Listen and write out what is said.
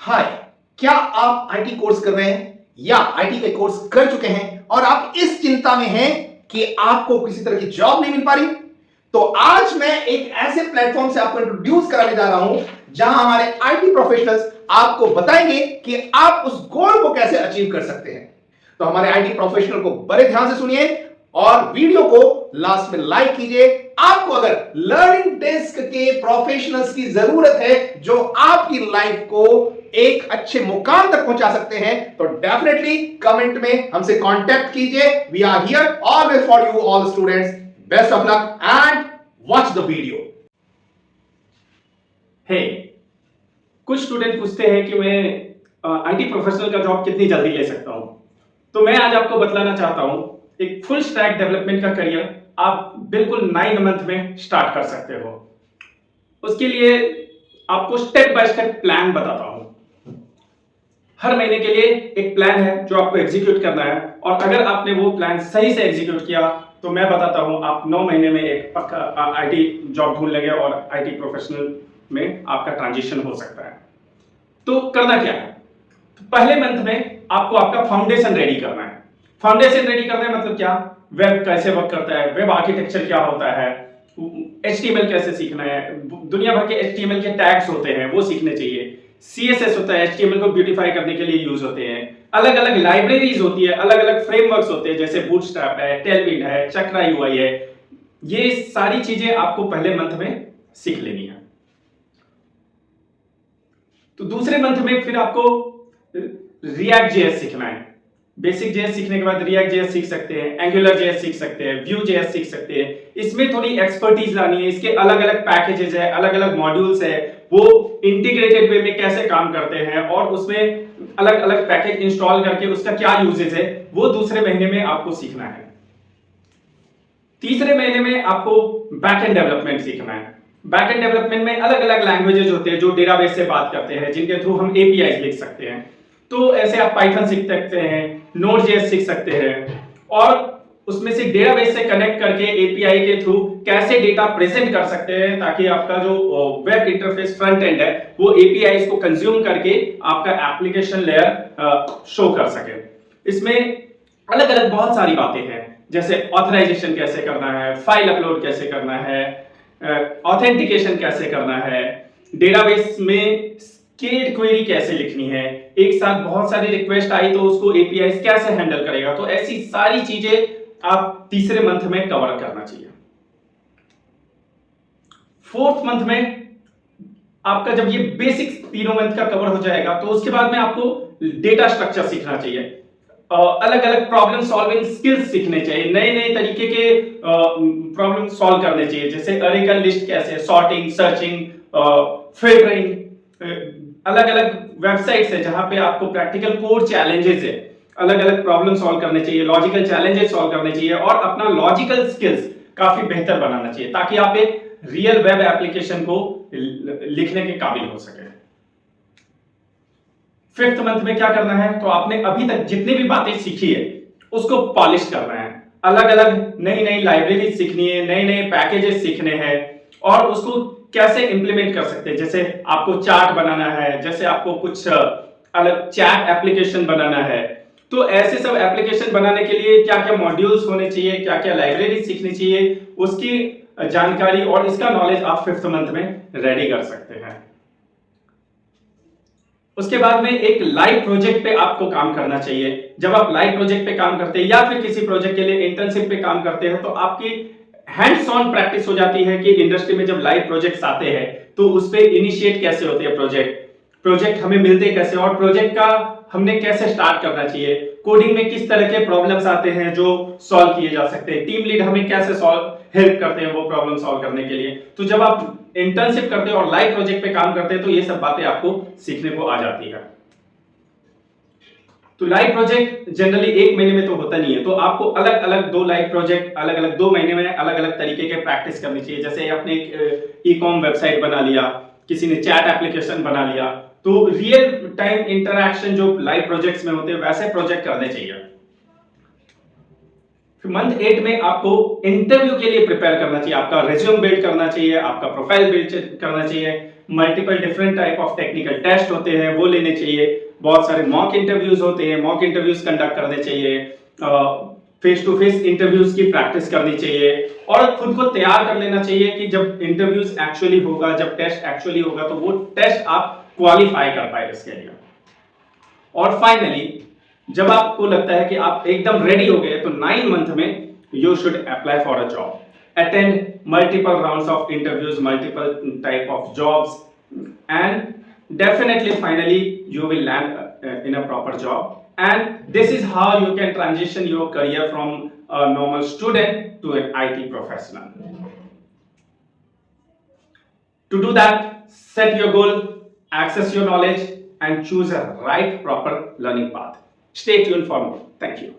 हाय, क्या आप IT course कर रहे हैं या आईटी के कोर्स कर चुके हैं और आप इस चिंता में हैं कि आपको किसी तरह की जॉब नहीं मिल पा रही? तो आज मैं एक ऐसे प्लेटफॉर्म से आपको इंट्रोड्यूस कराने जा रहा हूं जहां हमारे आईटी प्रोफेशनल्स आपको बताएंगे कि आप उस गोल को कैसे अचीव कर सकते हैं। तो हमारे आईटी प्रोफेशनल को बड़े ध्यान से सुनिए और वीडियो को लास्ट में लाइक कीजिए। आपको अगर लर्निंग डेस्क के प्रोफेशनल्स की जरूरत है जो आपकी लाइफ को एक अच्छे मुकाम तक पहुंचा सकते हैं तो डेफिनेटली कमेंट में हमसे कांटेक्ट कीजिए। We are here always for you all students. Best of luck and watch the video. है कुछ स्टूडेंट पूछते हैं कि मैं आईटी प्रोफेशनल का जॉब कितनी जल्दी ले सकता हूं। तो मैं आज आपको बतलाना चाहता हूं एक फुल स्टैक डेवलपमेंट का करियर आप बिल्कुल 9 मंथ में स्टार्ट कर सकते हो। उसके लिए आपको स्टेप बाय स्टेप प्लान बताता हूं। हर महीने के लिए एक प्लान है जो आपको एग्जीक्यूट करना है और अगर आपने वो प्लान सही से एग्जीक्यूट किया तो मैं बताता हूं आप 9 महीने में एक पक्का आईटी जॉब ढूंढ लेंगे और आईटी प्रोफेशनल में आपका ट्रांजिशन हो सकता है। तो करना क्या है? तो पहले मंथ में आपको आपका फाउंडेशन रेडी करना है। फाउंडेशन रेडी करना है मतलब क्या? वेब कैसे वर्क करता है, वेब आर्किटेक्चर क्या होता है, एचटीएमएल कैसे सीखना है, दुनिया भर के एचटीएमएल के टैग्स होते हैं वो सीखने चाहिए। सीएसएस होता है, एचटीएमएल को ब्यूटीफाई करने के लिए यूज होते हैं। अलग अलग लाइब्रेरीज होती है, अलग अलग फ्रेमवर्क्स होते हैं जैसे बूटस्ट्रैप है, टेलविंड है, चक्रा यूआई है। ये सारी चीजें आपको पहले मंथ में सीख लेनी है। तो दूसरे मंथ में फिर आपको रिएक्ट जेएस सीखना है। बेसिक जेएस सीखने के बाद रिएक्ट जेएस सीख सकते हैं, एंगुलर जेएस सीख सकते हैं, व्यू जेएस सीख सकते हैं। इसमें थोड़ी एक्सपर्टीज लानी है। इसके अलग अलग पैकेजेस है, अलग अलग मॉड्यूल्स है, वो इंटीग्रेटेड वे में कैसे काम करते हैं और उसमें अलग अलग पैकेज इंस्टॉल करके उसका क्या यूजेस है वो दूसरे महीने में आपको सीखना है। तीसरे महीने में आपको बैकएंड डेवलपमेंट सीखना है। बैकएंड डेवलपमेंट में अलग अलग लैंग्वेजेस होते हैं जो डेटाबेस से बात करते हैं, जिनके थ्रू हम एपीआई लिख सकते हैं। तो ऐसे आप पाइथन सीख सकते हैं, नोड.जेएस सीख सकते हैं और उसमें से डेटाबेस से कनेक्ट करके एपीआई के थ्रू कैसे डेटा प्रेजेंट कर सकते हैं ताकि आपका जो वेब इंटरफेस फ्रंट एंड है वो एपीआई को कंज्यूम करके आपका एप्लीकेशन लेयर शो कर सके। इसमें अलग अलग बहुत सारी बातें हैं जैसे ऑथराइजेशन कैसे करना है, फाइल अपलोड कैसे करना है, ऑथेंटिकेशन कैसे करना है, डेटाबेस में स्केल्ड क्वेरी कैसे लिखनी है, एक साथ बहुत सारी रिक्वेस्ट आई तो उसको एपीआई कैसे हैंडल करेगा। तो ऐसी सारी चीजें आप तीसरे मंथ में कवर करना चाहिए। फोर्थ मंथ में आपका जब ये बेसिक तीनों मंथ का कवर हो जाएगा तो उसके बाद में आपको डेटा स्ट्रक्चर सीखना चाहिए, अलग अलग प्रॉब्लम सॉल्विंग स्किल्स सीखने चाहिए, नए नए तरीके के प्रॉब्लम सॉल्व करने चाहिए जैसे अरे का लिस्ट कैसे, सॉर्टिंग, सर्चिंग, फिल्टरिंग। अलग अलग वेबसाइट्स है जहां पे आपको प्रैक्टिकल कोड चैलेंजेस है, अलग अलग प्रॉब्लम सॉल्व करने चाहिए, लॉजिकल चैलेंजेस सॉल्व करने चाहिए और अपना लॉजिकल स्किल्स काफी बेहतर बनाना चाहिए ताकि आप एक रियल वेब एप्लीकेशन को लिखने के काबिल हो सके। फिफ्थ मंथ में क्या करना है? तो आपने अभी तक जितनी भी बातें सीखी है उसको पॉलिश करना है। अलग अलग नई नई लाइब्रेरी सीखनी है, नए नए पैकेजेस सीखने हैं और उसको कैसे इंप्लीमेंट कर सकते हैं। जैसे आपको चार्ट बनाना है, जैसे आपको कुछ अलग चैट एप्लीकेशन बनाना है। तो ऐसे सब एप्लीकेशन बनाने के लिए क्या क्या मॉड्यूल्स होने चाहिए, क्या क्या लाइब्रेरी सीखनी चाहिए, उसकी जानकारी और इसका नॉलेज आप फिफ्थ मंथ में रेडी कर सकते हैं। उसके बाद में एक लाइव प्रोजेक्ट पे आपको काम करना चाहिए। जब आप लाइव प्रोजेक्ट पे काम करते हैं या फिर किसी प्रोजेक्ट के लिए इंटर्नशिप पे काम करते हैं तो आपकी हैंड्स ऑन प्रैक्टिस हो जाती है कि इंडस्ट्री में जब लाइव प्रोजेक्ट्स आते हैं तो उस पे इनिशिएट कैसे होते हैं प्रोजेक्ट हमें मिलते कैसे और प्रोजेक्ट का हमने कैसे स्टार्ट करना चाहिए, कोडिंग में किस तरह के प्रॉब्लम्स आते हैं जो सॉल्व किए जा सकते हैं, टीम लीड हमें कैसे हेल्प करते हैं वो प्रॉब्लम सॉल्व करने के लिए। तो जब आप इंटर्नशिप करते हैं और लाइव प्रोजेक्ट पे काम करते हैं तो ये सब बातें आपको सीखने को आ जाती है। तो लाइव प्रोजेक्ट जनरली एक महीने में तो होता नहीं है, तो आपको अलग अलग 2 लाइव प्रोजेक्ट अलग अलग 2 महीने में अलग अलग तरीके के प्रैक्टिस करनी चाहिए। जैसे आपने एक ई कॉम वेबसाइट बना लिया, किसी ने चैट एप्लीकेशन बना लिया, तो रियल टाइम इंटरैक्शन जो लाइव प्रोजेक्ट्स में होते हैं वैसे प्रोजेक्ट करने चाहिए। मंथ 8 में आपको इंटरव्यू के लिए प्रिपेयर करना चाहिए, आपका रिज्यूम बिल्ड करना चाहिए, आपका प्रोफाइल बिल्ड करना चाहिए, multiple different type of technical test होते हैं, वो लेने चाहिए। बहुत सारे मॉक इंटरव्यूज होते हैं, मॉक इंटरव्यूज कंडक्ट करने चाहिए। फेस टू फेस इंटरव्यूज की प्रैक्टिस करनी चाहिए और खुद को तैयार कर लेना चाहिए कि जब इंटरव्यूज एक्चुअली होगा, जब टेस्ट एक्चुअली होगा, तो वो टेस्ट आप क्वालिफाई कर पाए इसके लिए। और फाइनली जब आपको लगता है कि आप एकदम रेडी हो गए, तो 9 मंथ में you should apply for a job, attend multiple rounds of interviews, multiple type of jobs, and definitely finally you will land in a proper job. And this is how you can transition your career from a normal student to an IT professional. To do that, set your goal, access your knowledge, and choose a right proper learning path. Stay tuned for more. Thank you.